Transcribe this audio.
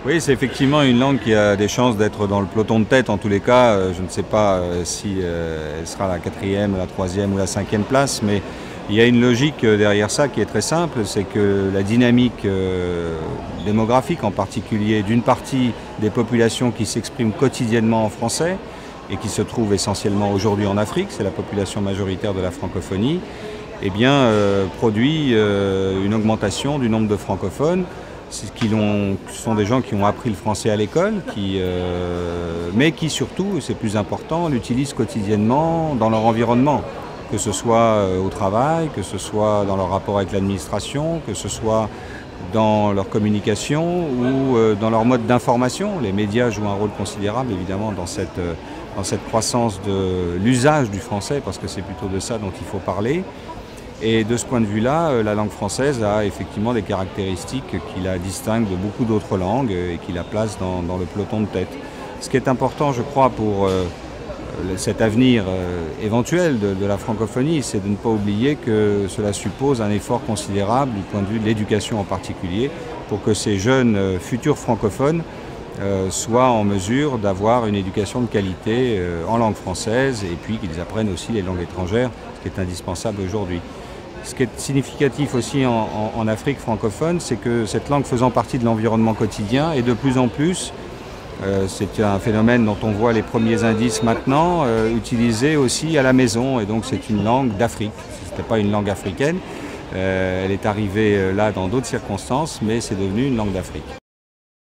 Oui, c'est effectivement une langue qui a des chances d'être dans le peloton de tête. En tous les cas, je ne sais pas si elle sera la 4e, la 3e ou la 5e place, mais il y a une logique derrière ça qui est très simple, c'est que la dynamique démographique, en particulier d'une partie des populations qui s'expriment quotidiennement en français et qui se trouve essentiellement aujourd'hui en Afrique, c'est la population majoritaire de la francophonie, eh bien, produit une augmentation du nombre de francophones. Ce sont des gens qui ont appris le français à l'école, mais qui surtout, c'est plus important, l'utilisent quotidiennement dans leur environnement, que ce soit au travail, que ce soit dans leur rapport avec l'administration, que ce soit dans leur communication ou dans leur mode d'information. Les médias jouent un rôle considérable évidemment dans cette croissance de l'usage du français, parce que c'est plutôt de ça dont il faut parler. Et de ce point de vue-là, la langue française a effectivement des caractéristiques qui la distinguent de beaucoup d'autres langues et qui la placent dans le peloton de tête. Ce qui est important, je crois, pour cet avenir éventuel de la francophonie, c'est de ne pas oublier que cela suppose un effort considérable du point de vue de l'éducation en particulier, pour que ces jeunes futurs francophones soient en mesure d'avoir une éducation de qualité en langue française, et puis qu'ils apprennent aussi les langues étrangères, ce qui est indispensable aujourd'hui. Ce qui est significatif aussi en Afrique francophone, c'est que cette langue faisant partie de l'environnement quotidien et de plus en plus, c'est un phénomène dont on voit les premiers indices maintenant, utilisée aussi à la maison, et donc c'est une langue d'Afrique. Ce n'était pas une langue africaine, elle est arrivée là dans d'autres circonstances, mais c'est devenu une langue d'Afrique.